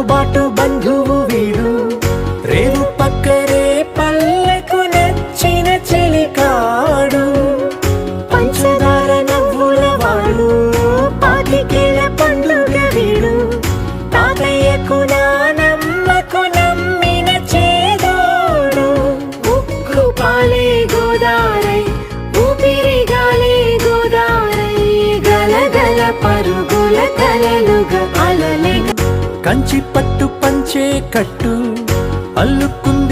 బాటు బంధువు వీడు రేవు పక్కరే పల్లెకు నచ్చిన చెలికాడు పంచదార నవ్వుల వాడు పాతికేల పండుగ వీడు తాతయ్యకు నానమ్మకు నమ్మిన చేదోడు ఉక్కు పాలే గోదారై ఊపిరి గాలే గోదారై గలగల పరుగుల కలలుగా అలలే కంచి పట్టు పంచే కట్టు అల్లుకున్న